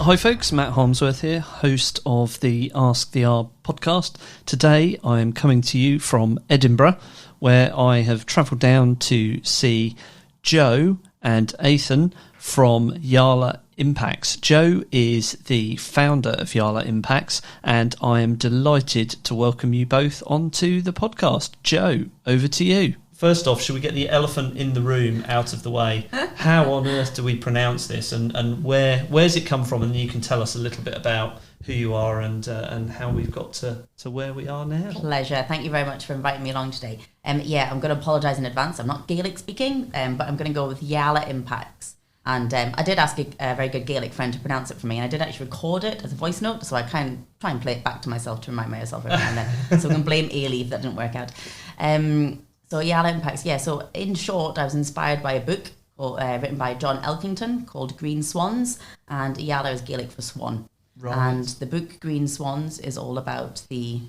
Hi folks, Matt Harmsworth here, host of the Ask the R podcast. Today I am coming to you from Edinburgh, where I have travelled down to see Joe and Aythan from EALA Impacts. Joe is the founder of EALA Impacts, and I am delighted to welcome you both onto the podcast. Joe, over to you. First off, should we get the elephant in the room out of the way? How on earth do we pronounce this, and where's it come from? And you can tell us a little bit about who you are and how we've got to where we are now. Pleasure. Thank you very much for inviting me along today. I'm going to apologise in advance. I'm not Gaelic speaking, but I'm going to go with EALA Impacts. And I did ask a very good Gaelic friend to pronounce it for me, and I did actually record it as a voice note, so I kind of try and play it back to myself to remind myself every now and then. So I'm going to blame EALA if that didn't work out. So EALA Impacts, so in short, I was inspired by a book written by John Elkington called Green Swans, and EALA is Gaelic for swan. Right. And the book Green Swans is all about the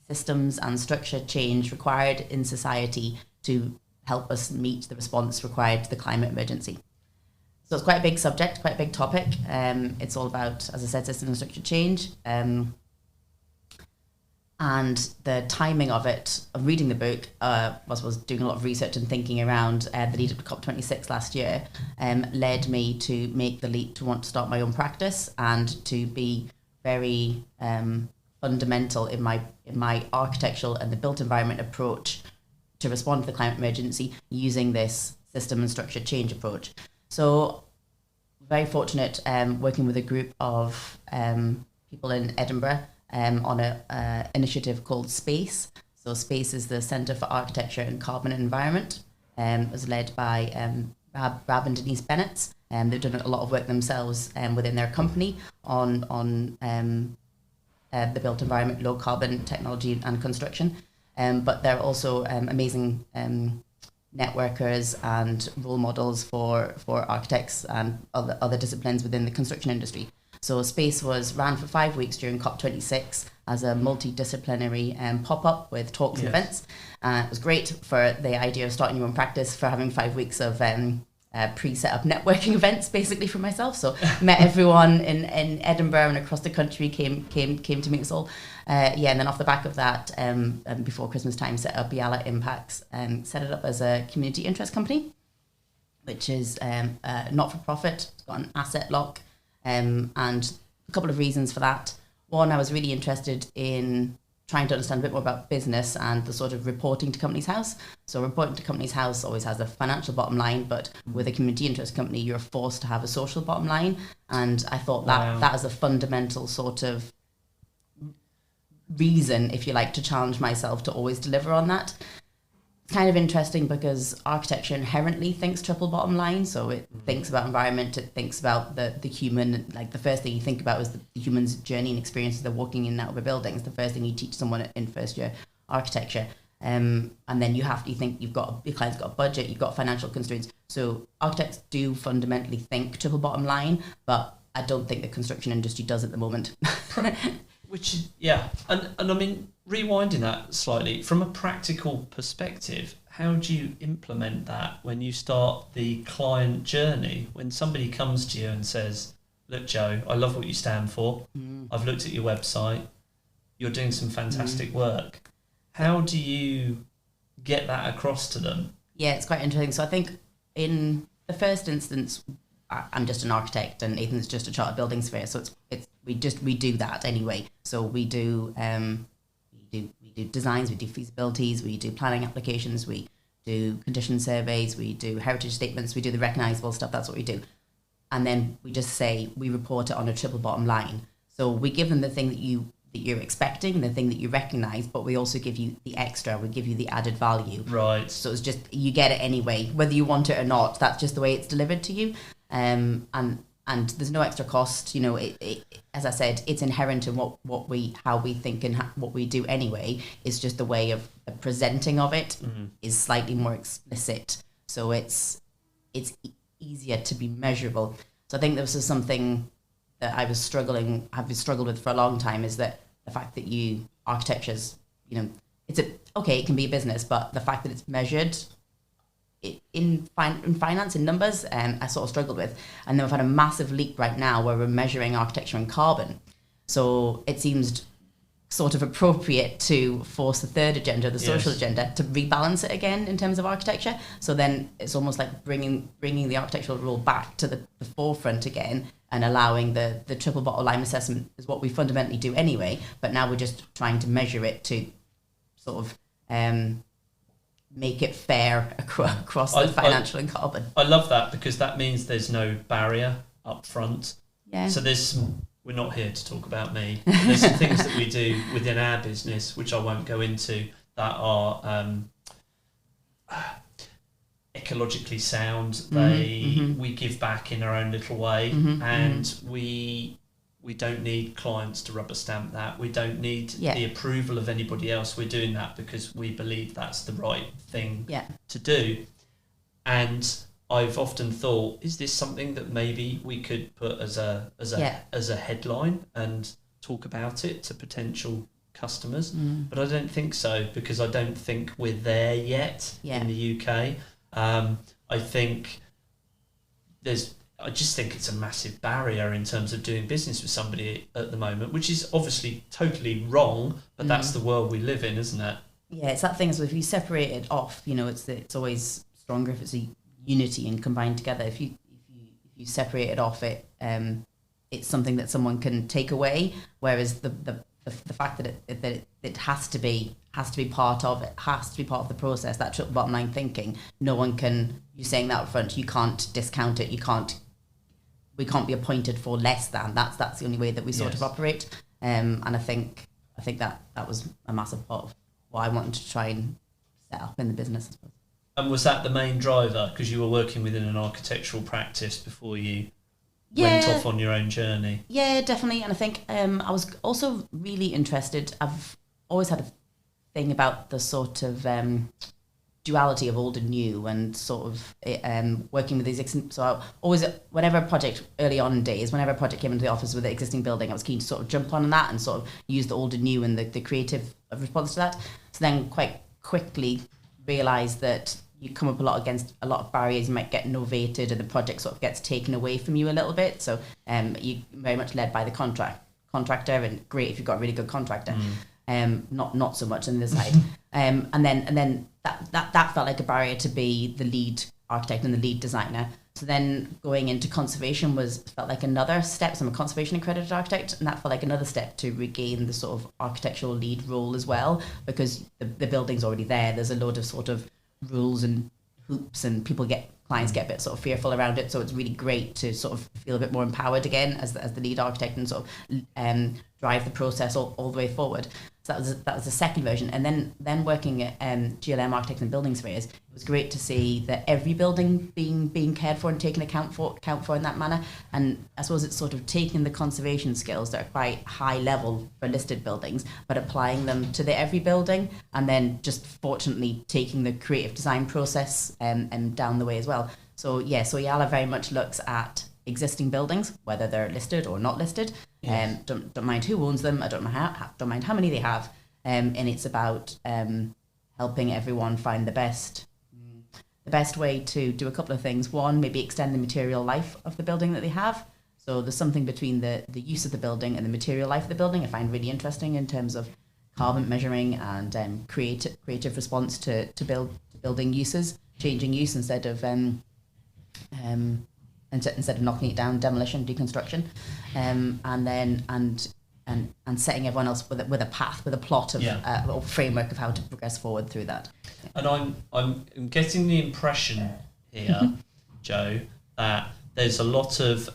systems and structure change required in society to help us meet the response required to the climate emergency. So it's quite a big subject, quite a big topic. It's all about, as I said, systems and structure change. And the timing of it, of reading the book, was doing a lot of research and thinking around the lead up to COP26 last year, led me to make the leap to want to start my own practice and to be very fundamental in my architectural and the built environment approach to respond to the climate emergency using this system and structure change approach. So very fortunate working with a group of people in Edinburgh on an initiative called SPACE. So SPACE is the Centre for Architecture and Carbon and Environment. It was led by Rab and Denise Bennett. They've done a lot of work themselves within their company on the built environment, low carbon technology and construction. But they're also amazing networkers and role models for architects and other disciplines within the construction industry. So SPACE was ran for 5 weeks during COP26 as a multidisciplinary pop-up with talks and events. It was great for the idea of starting your own practice, for having 5 weeks of pre-set up networking events basically for myself. So met everyone in Edinburgh and across the country came to meet us all. And then off the back of that, before Christmas time, set up EALA Impacts and set it up as a community interest company, which is not-for-profit. It's got an asset lock. And a couple of reasons for that. One, I was really interested in trying to understand a bit more about business and the sort of reporting to Companies House. So reporting to Companies House always has a financial bottom line, but with a community interest company, you're forced to have a social bottom line. And I thought that is a fundamental sort of reason, if you like, to challenge myself to always deliver on that. It's kind of interesting because architecture inherently thinks triple bottom line. So it thinks about environment, it thinks about the human. Like the first thing you think about is the human's journey and experiences they're walking in and out of a building. It's the first thing you teach someone in first year architecture. And then you think your client's got a budget, you've got financial constraints. So architects do fundamentally think triple bottom line, but I don't think the construction industry does at the moment. And I mean, rewinding that slightly, from a practical perspective, how do you implement that when you start the client journey? When somebody comes to you and says, look, Joe, I love what you stand for. I've looked at your website. You're doing some fantastic work. How do you get that across to them? Yeah, it's quite interesting. So I think in the first instance, I'm just an architect and Aythan's just a chartered building surveyor. So we do that anyway. So we do designs, we do feasibilities, we do planning applications, we do condition surveys, we do heritage statements, we do the recognisable stuff. That's what we do. And then we just say we report it on a triple bottom line. So we give them the thing that you're expecting, the thing that you recognise, but we also give you the extra. We give you the added value. Right. So it's just you get it anyway, whether you want it or not. That's just the way it's delivered to you. And there's no extra cost. You know, it as I said, it's inherent in how we think and what we do anyway. It's just the way of the presenting of it is slightly more explicit. So it's easier to be measurable. So I think this is something that I've struggled with for a long time, is that the fact that architecture's, it can be a business, but the fact that it's measured in finance, in numbers, I sort of struggled with. And then we've had a massive leap right now where we're measuring architecture and carbon. So it seems sort of appropriate to force the third agenda, the social agenda, to rebalance it again in terms of architecture. So then it's almost like bringing the architectural rule back to the forefront again, and allowing the triple bottom line assessment is what we fundamentally do anyway. But now we're just trying to measure it to sort of make it fair across the financial and carbon. I love that, because that means there's no barrier up front. Yeah. So we're not here to talk about me. There's some things that we do within our business, which I won't go into, that are ecologically sound. We give back in our own little way, and we don't need clients to rubber stamp that. We don't need the approval of anybody else. We're doing that because we believe that's the right thing to do. And I've often thought, is this something that maybe we could put as a headline and talk about it to potential customers? But I don't think so, because I don't think we're there yet in the UK. I just think it's a massive barrier in terms of doing business with somebody at the moment, which is obviously totally wrong, but that's the world we live in, isn't it? Yeah, it's that thing. So if you separate it off, it's always stronger if it's a unity and combined together. If you separate it off, it's something that someone can take away. Whereas the fact that it has to be part of it, has to be part of the process. That triple bottom line thinking. No one can. You saying that up front. You can't discount it. We can't be appointed for less than. That's the only way that we sort of operate. And I think that was a massive part of what I wanted to try and set up in the business, I suppose. And was that the main driver? Because you were working within an architectural practice before you went off on your own journey. Yeah, definitely. And I think I was also really interested. I've always had a thing about the sort of duality of old and new, and sort of working with these. So I always, whenever a project, early on in days, whenever a project came into the office with an existing building, I was keen to sort of jump on that and sort of use the old and new and the creative response to that. So then quite quickly realised that you come up against a lot of barriers. You might get novated, and the project sort of gets taken away from you a little bit. So you very much led by the contractor, and great if you've got a really good contractor. Not so much on this side. And then that felt like a barrier to be the lead architect and the lead designer. So then going into conservation felt like another step. So I'm a conservation accredited architect, and that felt like another step to regain the sort of architectural lead role as well, because the building's already there. There's a load of sort of rules and hoops, and clients get a bit sort of fearful around it. So it's really great to sort of feel a bit more empowered again as the lead architect, and sort of drive the process all the way forward. So that was the second version. And then working at GLM Architects and Building Surveyors, it was great to see that every building being cared for and taken account for in that manner. And I suppose it's sort of taking the conservation skills that are quite high level for listed buildings, but applying them to every building, and then just fortunately taking the creative design process and down the way as well. So EALA very much looks at existing buildings, whether they're listed or not listed. Don't mind who owns them. I don't mind how many they have. And it's about helping everyone find the best way to do a couple of things. One, maybe extend the material life of the building that they have. So there's something between the use of the building and the material life of the building I find really interesting in terms of carbon measuring and creative response to building uses, changing use instead of knocking it down, demolition, deconstruction, and setting everyone else with a path, with a plot of a framework of how to progress forward through that. And I'm getting the impression here, Joe, that there's a lot of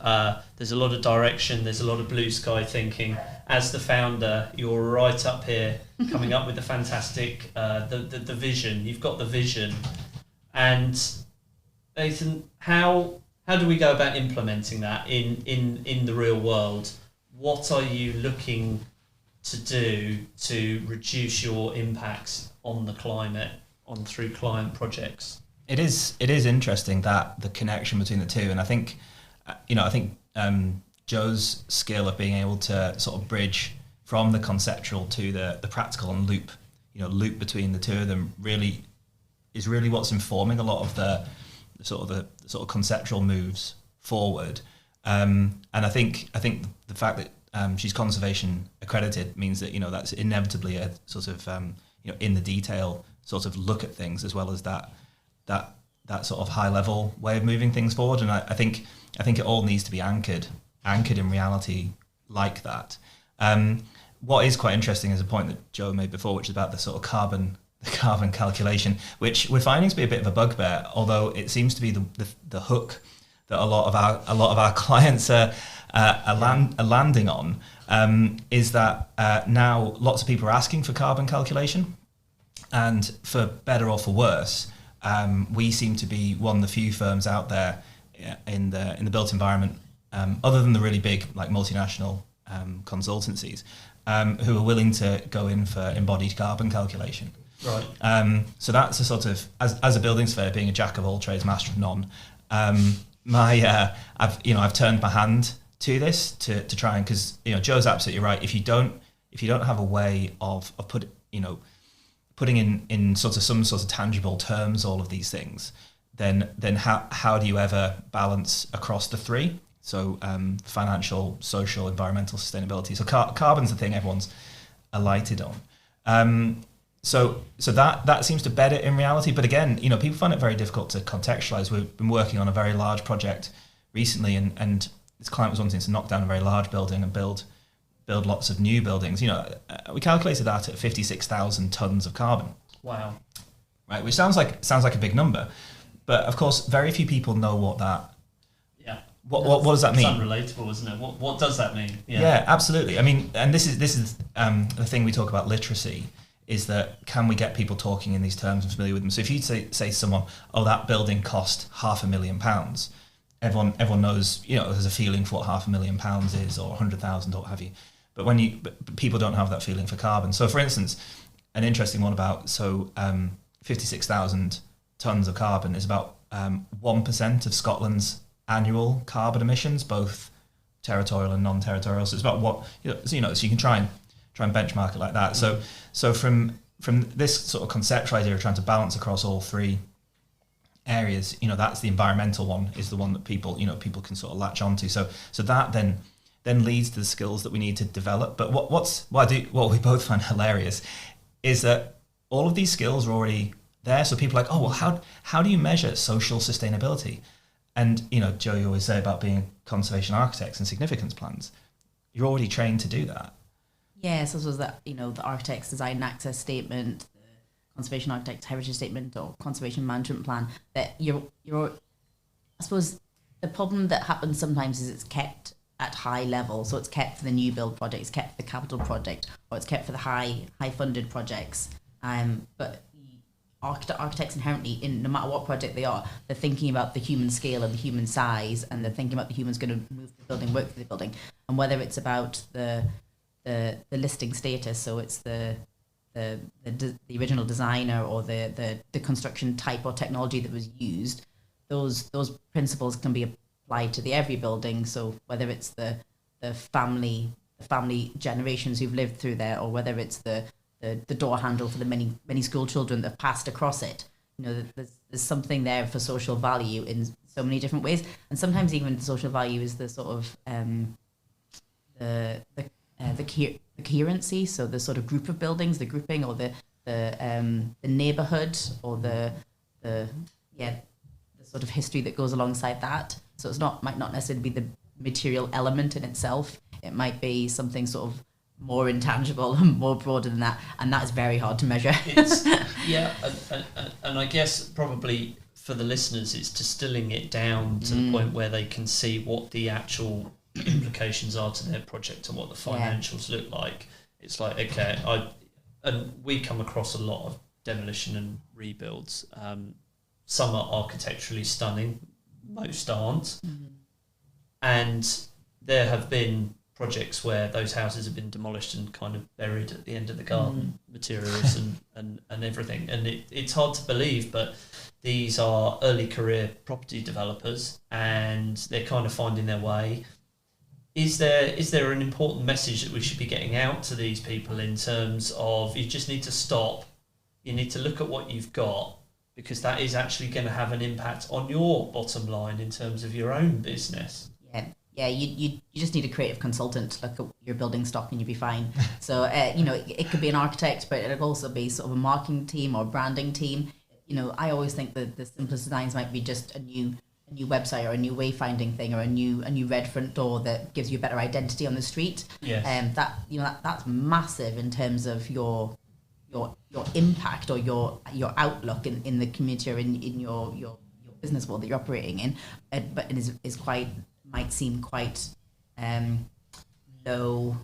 direction, there's a lot of blue sky thinking. As the founder, you're right up here, coming up with the fantastic the vision. You've got the vision, and Aythan, how do we go about implementing that in the real world? What are you looking to do to reduce your impacts on the climate through client projects? It is interesting that the connection between the two, and I think Joe's skill of being able to sort of bridge from the conceptual to the practical and loop between the two of them really is really what's informing a lot of the sort of conceptual moves forward. And I think the fact that she's conservation accredited means that, that's inevitably a sort of in the detail sort of look at things, as well as that sort of high level way of moving things forward. And I think it all needs to be anchored in reality like that. What is quite interesting is a point that Joe made before, which is about the sort of carbon calculation, which we're finding to be a bit of a bugbear, although it seems to be the hook that a lot of our clients are landing on, is that now lots of people are asking for carbon calculation, and for better or for worse, we seem to be one of the few firms out there in the built environment, other than the really big like multinational consultancies, who are willing to go in for embodied carbon calculation. Right. So that's a sort of, as a building surveyor, being a jack of all trades, master of none. I've turned my hand to this to try and, because Joe's absolutely right. If you don't have a way of putting in sort of some sort of tangible terms all of these things, then how do you ever balance across the three? So financial, social, environmental sustainability. So carbon's the thing everyone's alighted on. So that seems to bed it in reality. But again, people find it very difficult to contextualize. We've been working on a very large project recently, and this client was wanting to knock down a very large building and build lots of new buildings. We calculated that at 56,000 tons of carbon. Wow. Right, which sounds like a big number, but of course, very few people know what that. Yeah. What does that mean? It's unrelatable, isn't it? What does that mean? Yeah, absolutely. I mean, and this is the thing we talk about literacy, is that can we get people talking in these terms and familiar with them? So if you say to someone, "Oh, that building cost £500,000," everyone knows, there's a feeling for what £500,000 is, or 100,000, or what have you. But but people don't have that feeling for carbon. So, for instance, an interesting one about 56,000 tons of carbon is about 1% of Scotland's annual carbon emissions, both territorial and non-territorial. So it's about what so you can try and benchmark it like that. So from this sort of conceptual idea of trying to balance across all three areas, that's the environmental one, is the one that people can sort of latch onto. So that then leads to the skills that we need to develop. But what we both find hilarious is that all of these skills are already there. So people are like, oh, well, how do you measure social sustainability? And Joe, you always say about being conservation architects and significance plans. You're already trained to do that. Yes, this was that, the architect's design and access statement, the conservation architect's heritage statement, or conservation management plan, that you're I suppose the problem that happens sometimes is it's kept at high level. So it's kept for the new build project, it's kept for the capital project, or it's kept for the high funded projects. But architects inherently, in no matter what project they are, they're thinking about the human scale and the human size, and they're thinking about the humans going to move the building, work through the building, and whether it's about the listing status, so it's the original designer or the construction type or technology that was used, those principles can be applied to the every building. So whether it's the family generations who've lived through there, or whether it's the door handle for the many school children that have passed across it, there's something there for social value in so many different ways. And sometimes even the social value is the sort of the coherency, so the sort of group of buildings, the grouping, or the neighborhood, or the sort of history that goes alongside that. So might not necessarily be the material element in itself. It might be something sort of more intangible and more broader than that, and that is very hard to measure. And I guess probably for the listeners, it's distilling it down to the point where they can see what the actual implications are to their project and what the financials look like. It's like, okay, and we come across a lot of demolition and rebuilds. Some are architecturally stunning, most aren't. And there have been projects where those houses have been demolished and kind of buried at the end of the garden, materials and everything. And it's hard to believe, but these are early career property developers, and they're kind of finding their way. Is there an important message that we should be getting out to these people in terms of, you just need to stop, you need to look at what you've got, because that is actually going to have an impact on your bottom line in terms of your own business. Yeah, you just need a creative consultant to look at your building stock and you'll be fine. So, it could be an architect, but it'll also be sort of a marketing team or branding team. I always think that the simplest designs might be just a new website or a new wayfinding thing or a new red front door that gives you a better identity on the street. Yes. That's massive in terms of your impact or your outlook in the community or in your business world that you're operating in. But it is quite, might seem quite low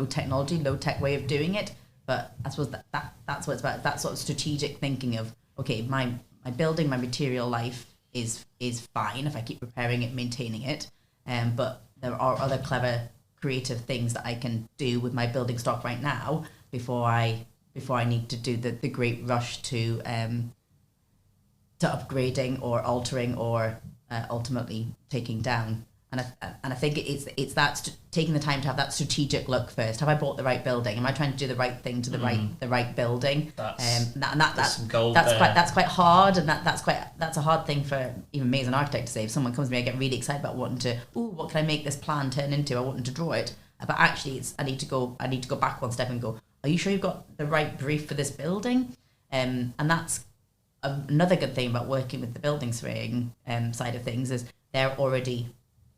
technology, low tech way of doing it. But I suppose that's what it's about. That sort of strategic thinking of, okay, my building, my material life is fine if I keep repairing it, maintaining it. But there are other clever, creative things that I can do with my building stock right now before I need to do the great rush to upgrading or altering or ultimately taking down. And I think it's that taking the time to have that strategic look first. Have I bought the right building? Am I trying to do the right thing to the right building? That's some gold there. That's quite hard, and that's a hard thing for even me as an architect to say. If someone comes to me, I get really excited about wanting to, what can I make this plan turn into? I want to draw it, but actually, I need to go back one step and go, are you sure you've got the right brief for this building? And that's another good thing about working with the building surveying side of things is they're already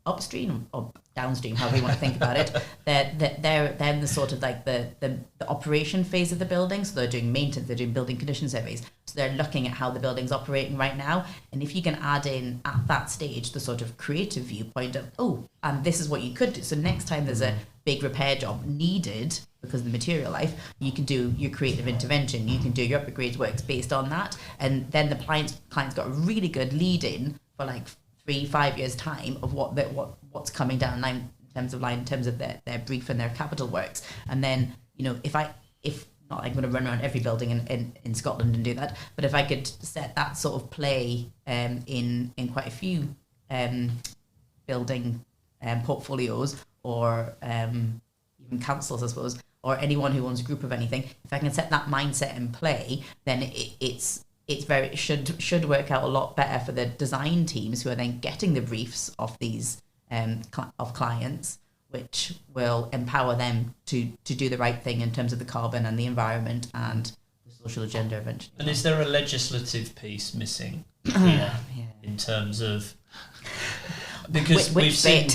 upstream or downstream, however you want to think about it. They're in the sort of like the operation phase of the building. So they're doing maintenance, they're doing building condition surveys. So they're looking at how the building's operating right now. And if you can add in at that stage the sort of creative viewpoint of, and this is what you could do. So next time there's a big repair job needed because of the material life, you can do your creative intervention, you can do your upgrade works based on that. And then the client's got a really good lead in for like 3-5 years time of what's coming down line in terms of their brief and their capital works. And then if not, I'm going to run around every building in Scotland and do that, but if I could set that sort of play in quite a few building portfollios or even councils, I suppose, or anyone who owns a group of anything, if I can set that mindset in play, then it should work out a lot better for the design teams who are then getting the briefs of these of clients, which will empower them to do the right thing in terms of the carbon and the environment and the social agenda eventually. And is there a legislative piece missing here in terms of, because we've seen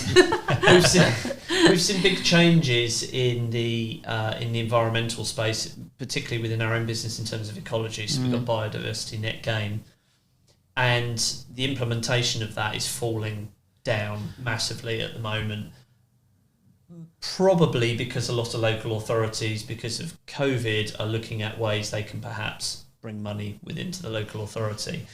big changes in the environmental space, particularly within our own business in terms of ecology. So we've got biodiversity net gain, and the implementation of that is falling down massively at the moment. Probably because a lot of local authorities, because of COVID, are looking at ways they can perhaps bring money within to the local authority.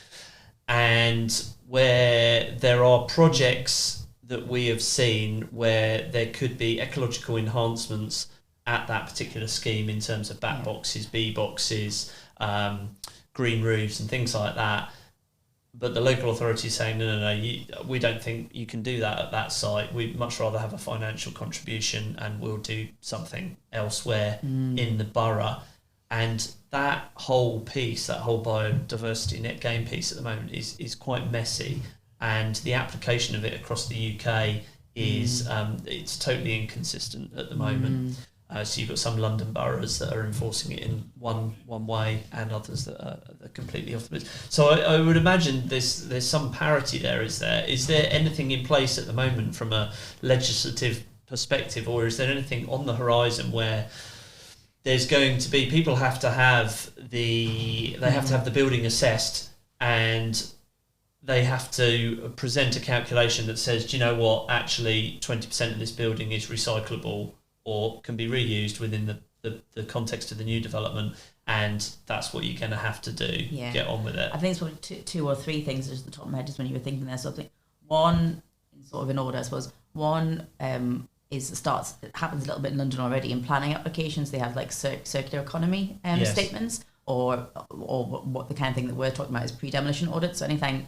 And where there are projects that we have seen where there could be ecological enhancements at that particular scheme in terms of bat boxes, bee boxes, green roofs and things like that. But the local authority is saying, no, we don't think you can do that at that site. We'd much rather have a financial contribution and we'll do something elsewhere in the borough. And that whole piece, that whole biodiversity net gain piece at the moment is quite messy. And the application of it across the UK is it's totally inconsistent at the moment. So you've got some London boroughs that are enforcing it in one way, and others that are completely off the place. So I would imagine there's some parity there. Is there anything in place at the moment from a legislative perspective, or is there anything on the horizon where there's going to be, people have to have the building assessed, and they have to present a calculation that says, do you know what, actually 20% of this building is recyclable or can be reused within the context of the new development, and that's what you're going to have to do. Get on with it. I think it's probably two or three things just at the top of my head just when you were thinking there. So I think one, sort of in order, I suppose, one it happens a little bit in London already. In planning applications, they have like circular economy statements, or what the kind of thing that we're talking about is pre-demolition audits. So anything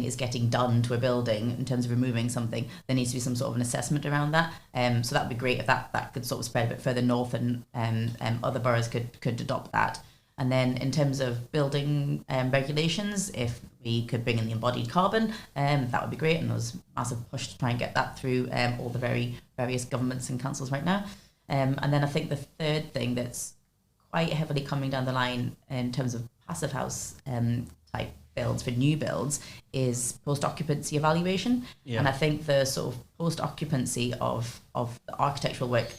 is getting done to a building in terms of removing something, there needs to be some sort of an assessment around that. So that would be great if that could sort of spread a bit further north, and other boroughs could adopt that. And then in terms of building regulations, if we could bring in the embodied carbon, that would be great. And there's a massive push to try and get that through all the various governments and councils right now. And then I think the third thing that's quite heavily coming down the line in terms of passive house type builds for new builds is post-occupancy evaluation. Yeah. And I think the sort of post-occupancy of the architectural work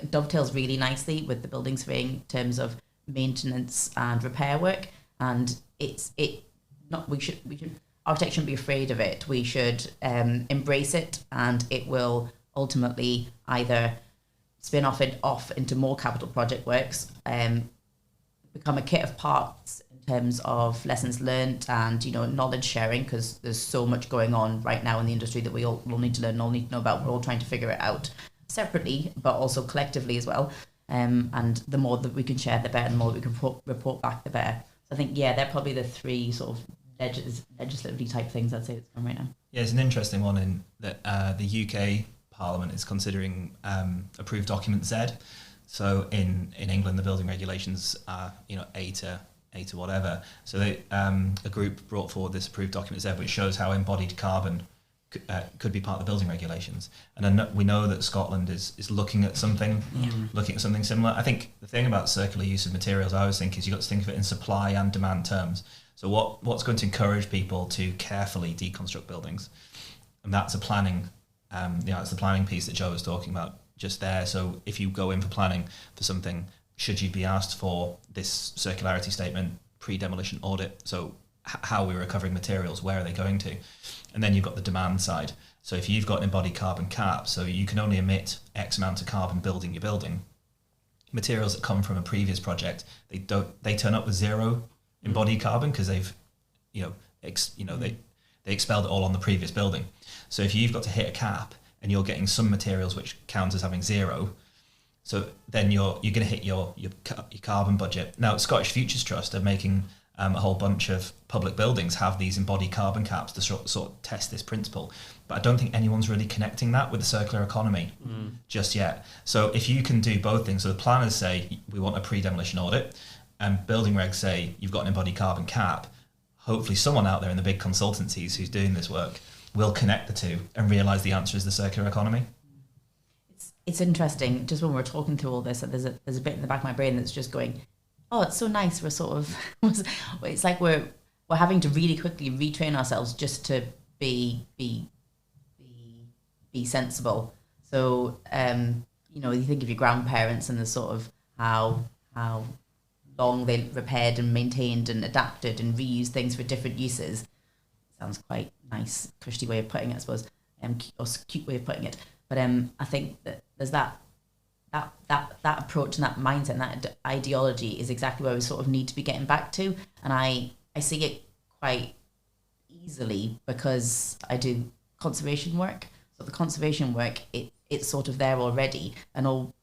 dovetails really nicely with the building surveying in terms of maintenance and repair work. And architects shouldn't be afraid of it. We should embrace it, and it will ultimately either spin off into more capital project works, become a kit of parts in terms of lessons learned and knowledge sharing, because there's so much going on right now in the industry that we all need to learn, all need to know about. We're all trying to figure it out separately, but also collectively as well. And the more that we can share, the better. The more that we can report back, the better. So I think, they're probably the three sort of legislatively type things I'd say that's going right now. Yeah, it's an interesting one in that the UK Parliament is considering approved document Z. So in England, the building regulations are A to whatever. So they, a group brought forward this approved document Z, which shows how embodied carbon could be part of the building regulations. And we know that Scotland is looking at something similar. I think the thing about circular use of materials, I always think, is you've got to think of it in supply and demand terms. So what's going to encourage people to carefully deconstruct buildings? And that's a planning, it's the planning piece that Joe was talking about just there. So if you go in for planning for something, should you be asked for this circularity statement, pre-demolition audit? So how we're recovering materials, where are they going to? And then you've got the demand side. So if you've got an embodied carbon cap, so you can only emit X amount of carbon building your building, materials that come from a previous project, they turn up with zero embodied carbon because they've, they expelled it all on the previous building. So if you've got to hit a cap and you're getting some materials which count as having zero, so then you're going to hit your carbon budget. Now, Scottish Futures Trust are making a whole bunch of public buildings have these embodied carbon caps to sort of test this principle. But I don't think anyone's really connecting that with the circular economy just yet. So if you can do both things, so the planners say we want a pre-demolition audit, and building regs say you've got an embodied carbon cap, hopefully someone out there in the big consultancies who's doing this work will connect the two and realise the answer is the circular economy. It's interesting, just when we're talking through all this, there's a bit in the back of my brain that's just going, oh, it's so nice. We're sort of, it's like we're having to really quickly retrain ourselves just to be sensible. So, you think of your grandparents and the sort of how long they repaired and maintained and adapted and reused things for different uses. Sounds quite nice, cushy way of putting it, I suppose, or cute way of putting it. But I think that there's that approach and that mindset and that ideology is exactly where we sort of need to be getting back to. And I see it quite easily because I do conservation work. So the conservation work, it's sort of there already. And all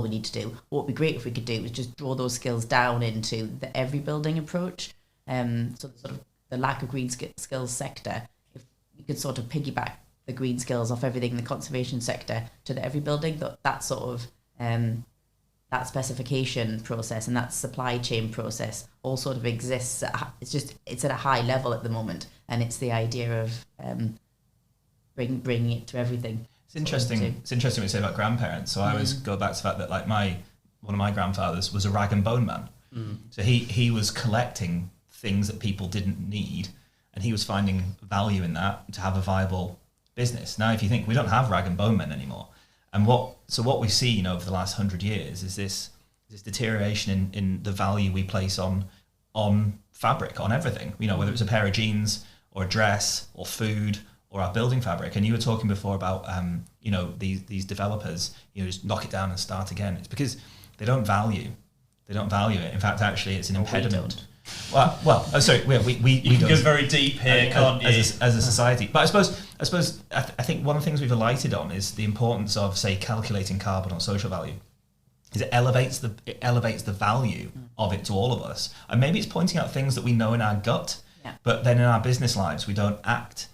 we need to do, what would be great if we could do is just draw those skills down into the every building approach. So the sort of the lack of green skills sector, if we could sort of piggyback the green skills off everything in the conservation sector to the every building, that sort of that specification process and that supply chain process all sort of exists. It's at a high level at the moment, and it's the idea of bringing it to everything. It's interesting. It's interesting what you say about grandparents. So I always go back to the fact that like one of my grandfathers was a rag and bone man. So he was collecting things that people didn't need, and he was finding value in that to have a viable business. Now, if you think we don't have rag and bone men anymore, and what we've seen over the last 100 years is this deterioration in the value we place on fabric, on everything. Whether it's a pair of jeans or a dress or food or our building fabric. And you were talking before about these developers, just knock it down and start again. It's because they don't value it. In fact, actually, it's an impediment. Well, sorry, we can go very deep here, can't you? As a society. But I suppose I think one of the things we've alighted on is the importance of, say, calculating carbon on social value. Is it elevates the value of it to all of us, and maybe it's pointing out things that we know in our gut, but then in our business lives we don't act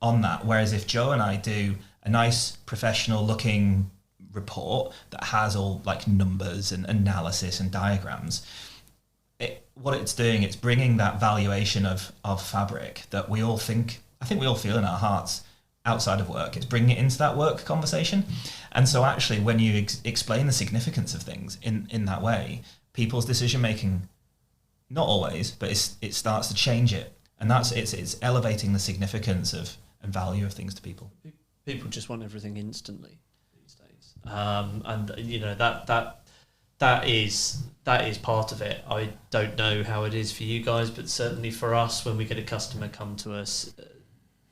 on that. Whereas if Joe and I do a nice professional looking report that has all like numbers and analysis and diagrams. What it's doing, it's bringing that valuation of fabric that we all think, I think we all feel in our hearts outside of work. It's bringing it into that work conversation. And so actually when you explain the significance of things in that way, people's decision making, not always, but it starts to change it. And it's elevating the significance of and value of things to people. People just want everything instantly these days. And you know, that is part of it. I don't know how it is for you guys, but certainly for us, when we get a customer come to us,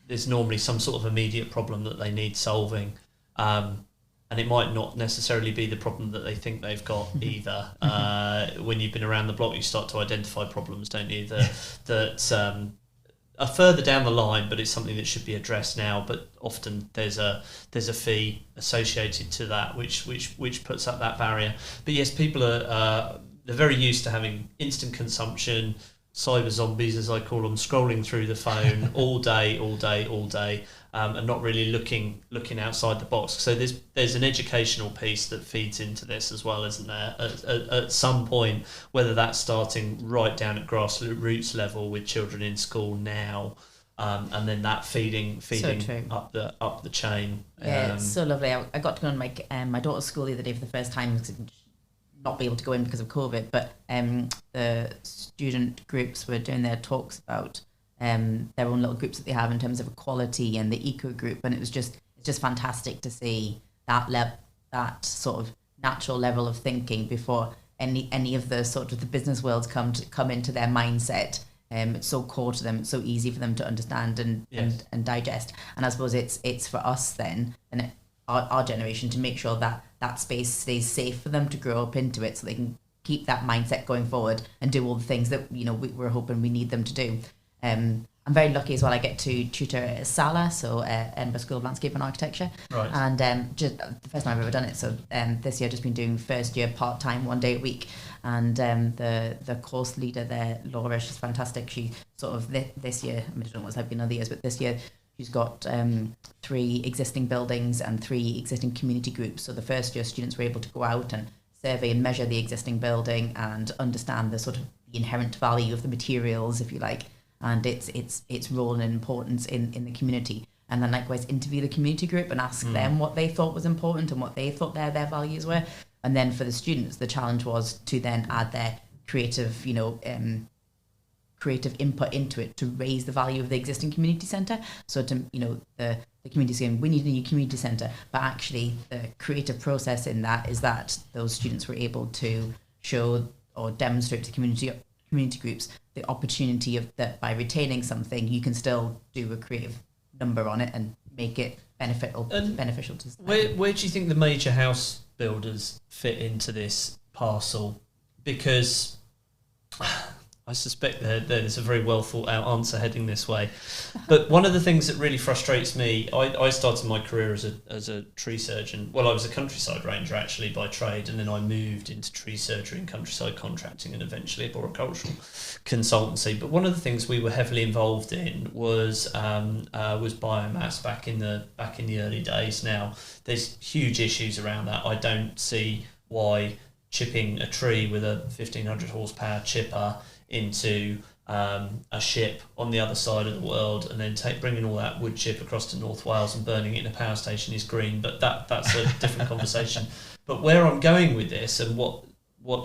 there's normally some sort of immediate problem that they need solving, and it might not necessarily be the problem that they think they've got either. When you've been around the block, you start to identify problems, don't you? That are further down the line, but it's something that should be addressed now. But often there's a fee associated to that, which puts up that barrier. But yes, people are they're very used to having instant consumption, cyber zombies as I call them, scrolling through the phone all day, and not really looking outside the box. So there's an educational piece that feeds into this as well, isn't there? At some point, whether that's starting right down at grassroots level with children in school now, and then that feeding So up the chain. Yeah, it's so lovely. I got to go on my daughter's school the other day for the first time, not be able to go in because of COVID, but the student groups were doing their talks about their own little groups that they have in terms of equality and the eco group, and it's just fantastic to see that sort of natural level of thinking before any of the sort of the business worlds come into their mindset. It's so core to them, it's so easy for them to understand and digest. And I suppose it's for us then, and our generation, to make sure that space stays safe for them to grow up into it, so they can keep that mindset going forward and do all the things that we're hoping we need them to do. I'm very lucky as well. I get to tutor at SALA, so Edinburgh School of Landscape and Architecture, right. And just the first time I've ever done it. So this year I've just been doing first year part time, 1 day a week, and the course leader there, Laura, she's fantastic. She sort of this year, I don't know what's happened other years, but this year she's got 3 existing buildings and 3 existing community groups. So the first year students were able to go out and survey and measure the existing building and understand the sort of the inherent value of the materials, if you like, and its role and importance in the community. And then likewise interview the community group and ask them what they thought was important and what they thought their values were. And then for the students, the challenge was to then add their creative input into it to raise the value of the existing community centre. So to the community saying we need a new community centre, but actually the creative process in that is that those students were able to show or demonstrate to community groups the opportunity of that by retaining something you can still do a creative number on it and make it beneficial to society. Where do you think the major house builders fit into this parcel? Because I suspect there's a very well thought out answer heading this way. But one of the things that really frustrates me, I started my career as a tree surgeon. Well, I was a countryside ranger actually by trade, and then I moved into tree surgery and countryside contracting and eventually arboricultural consultancy. But one of the things we were heavily involved in was biomass back in the early days. Now, there's huge issues around that. I don't see why chipping a tree with a 1500 horsepower chipper into a ship on the other side of the world and then bringing all that wood chip across to North Wales and burning it in a power station is green, but that's a different conversation. But where I'm going with this and what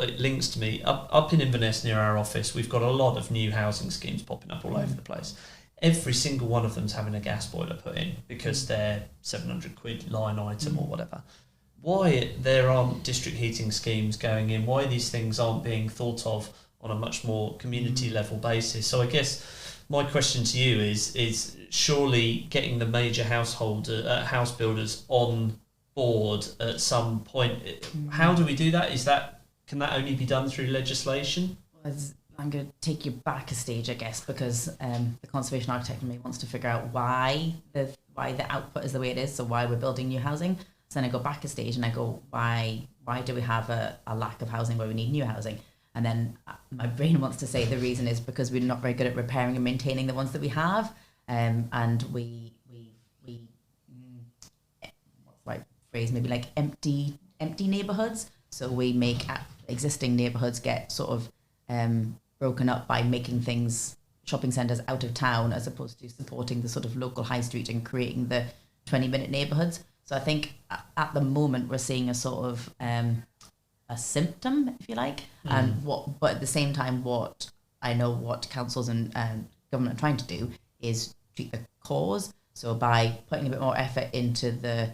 it links to me, up in Inverness near our office, we've got a lot of new housing schemes popping up all over the place. Every single one of them's having a gas boiler put in because they're 700 quid line item or whatever. Why there aren't district heating schemes going in, why these things aren't being thought of on a much more community level basis. So I guess my question to you is surely getting the major house builders on board at some point. How do we do that? Can that only be done through legislation? I'm going to take you back a stage, I guess, because the conservation architect in me wants to figure out why the output is the way it is, so why we're building new housing. So then I go back a stage and I go, why do we have a lack of housing where we need new housing? And then my brain wants to say the reason is because we're not very good at repairing and maintaining the ones that we have, and we phrase, maybe like empty neighborhoods. So we make existing neighborhoods get sort of broken up by making things, shopping centres out of town, as opposed to supporting the sort of local high street and creating the 20-minute neighbourhoods. So I think at the moment we're seeing a sort of a symptom, if you like, but at the same time, what I know what councils and government are trying to do is treat the cause. So by putting a bit more effort into the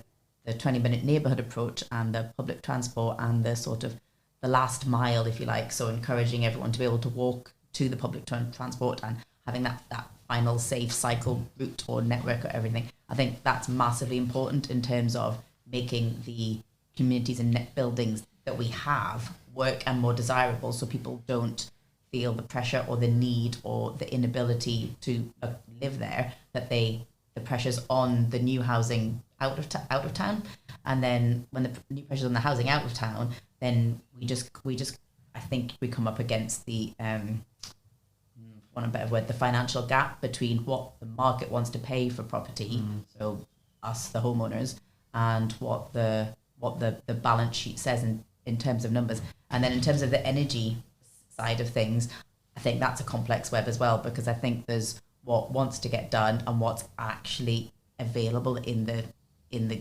20-minute neighbourhood approach and the public transport and the sort of the last mile, if you like, so encouraging everyone to be able to walk to the public transport and having that final safe cycle route or network or everything. I think that's massively important in terms of making the communities and net buildings that we have work and more desirable, so people don't feel the pressure or the need or the inability to live there, that the pressures on the new housing out of town, and then when the new pressures on the housing out of town, then we just I think we come up against the one a better word, the financial gap between what the market wants to pay for property, so us the homeowners, and what the balance sheet says in terms of numbers. And then in terms of the energy side of things, I think that's a complex web as well, because I think there's what wants to get done and what's actually available in the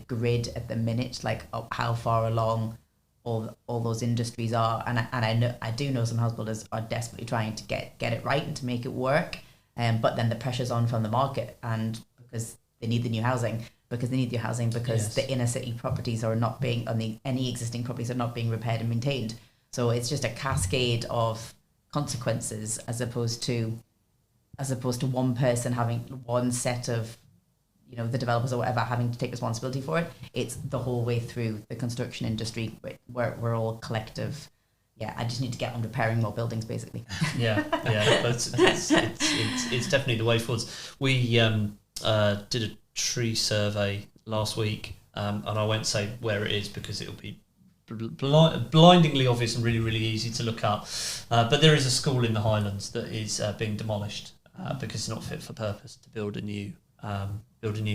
grid at the minute, like how far along all those industries are, and I do know some house builders are desperately trying to get it right and to make it work, but then the pressure's on from the market, and because they need the new housing, because the inner city properties are not being any existing properties are not being repaired and maintained. So it's just a cascade of consequences, as opposed to one person having one set of, the developers or whatever having to take responsibility for it. It's the whole way through the construction industry where we're all collective. Yeah, I just need to get on repairing more buildings, basically. Yeah. But it's definitely the way forwards. We did a tree survey last week, and I won't say where it is because it'll be blindingly obvious and really, really easy to look up. But there is a school in the Highlands that is being demolished because it's not fit for purpose to build a new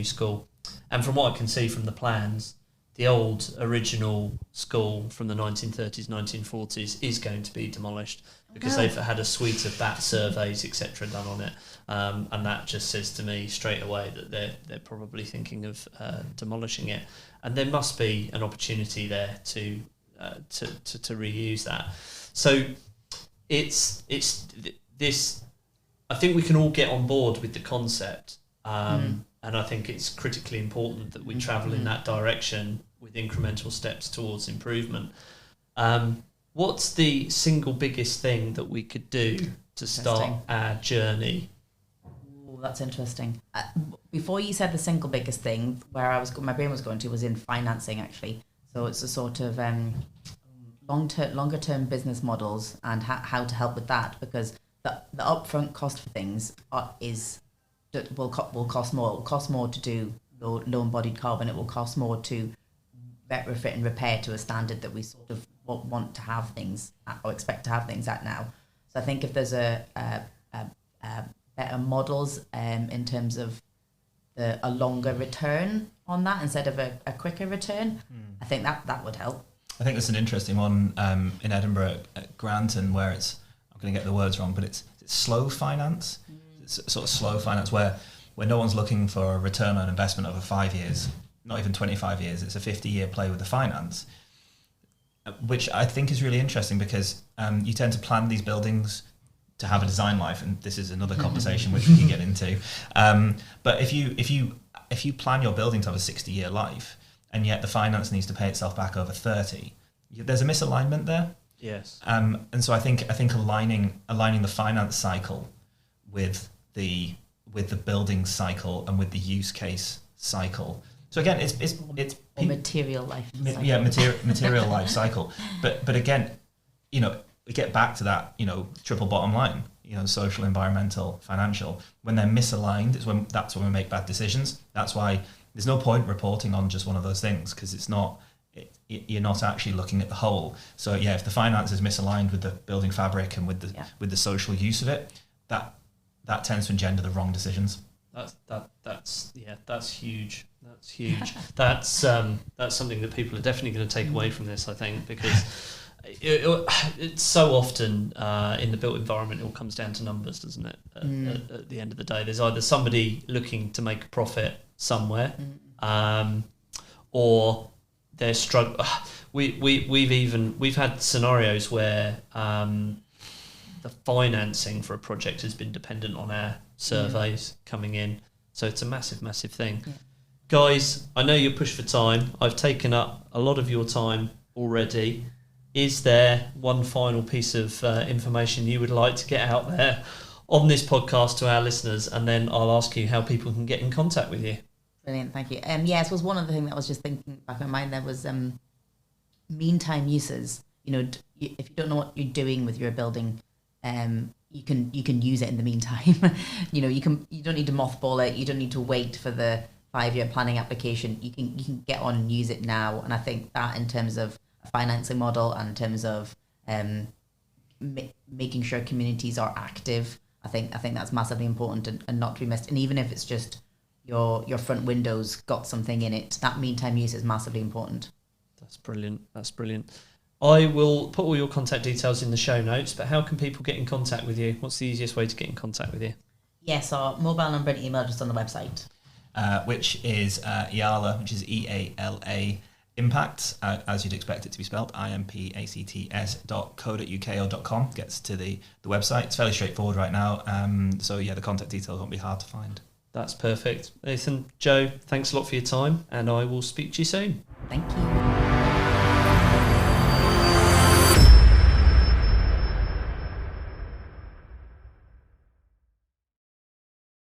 school. And from what I can see from the plans, the old original school from the 1930s, 1940s is going to be demolished because they've had a suite of bat surveys, etc., done on it. And that just says to me straight away that they're probably thinking of demolishing it. And there must be an opportunity there to reuse that. So it's this. I think we can all get on board with the concept. And I think it's critically important that we travel in that direction with incremental steps towards improvement. What's the single biggest thing that we could do to start our journey? Oh, that's interesting. Before you said the single biggest thing, where my brain was going to was in financing, actually. So it's a sort of longer term business models and how to help with that, because the upfront cost for things will cost more. It will cost more to do low-embodied carbon. It will cost more to retrofit and repair to a standard that we sort of want to have things at, or expect to have things at now. So I think if there's a better models in terms of a longer return on that instead of a quicker return, I think that would help. I think there's an interesting one in Edinburgh at Granton where I'm going to get the words wrong, but it's slow finance. Sort of slow finance where no one's looking for a return on investment over 5 years, not even 25 years. It's a 50-year play with the finance, which I think is really interesting because you tend to plan these buildings to have a design life, and this is another conversation which we can get into. But if you plan your building to have a 60-year life, and yet the finance needs to pay itself back over 30, there's a misalignment there. Yes. And so I think aligning the finance cycle with the building cycle and with the use case cycle. So again, it's or material life cycle. Yeah, material life cycle. But again, we get back to that, triple bottom line, social, environmental, financial. When they're misaligned, that's when we make bad decisions. That's why there's no point reporting on just one of those things, because you're not actually looking at the whole. So yeah, if the finance is misaligned with the building fabric and with the social use of it, that tends to engender the wrong decisions. That's huge. That's huge. That's something that people are definitely going to take away from this, I think, because it's so often in the built environment, it all comes down to numbers, doesn't it? At the end of the day, there's either somebody looking to make a profit somewhere, or they're struggling. We've had scenarios where the financing for a project has been dependent on our surveys coming in, so it's a massive thing. Guys, I know you're pushed for time. I've taken up a lot of your time already. Is there one final piece of information you would like to get out there on this podcast to our listeners, and then I'll ask you how people can get in contact with you? Brilliant, thank you. Yes, was one other thing that I was just thinking back in my mind. There was meantime uses. You know, if you don't know what you're doing with your building, you can use it in the meantime. You know, you don't need to mothball it. You don't need to wait for the 5-year planning application. You can get on and use it now. And I think that in terms of a financing model and in terms of making sure communities are active, I think that's massively important and not to be missed. And even if it's just your front windows got something in it, that meantime use is massively important. That's brilliant. I will put all your contact details in the show notes, but how can people get in contact with you? What's the easiest way to get in contact with you? Yes, our mobile number and email just on the website. Which is EALA, which is EALA Impacts, as you'd expect it to be spelled, impacts.co.uk or .com, gets to the website. It's fairly straightforward right now, so yeah, the contact details won't be hard to find. That's perfect. Aythan, Joe, thanks a lot for your time, and I will speak to you soon. Thank you.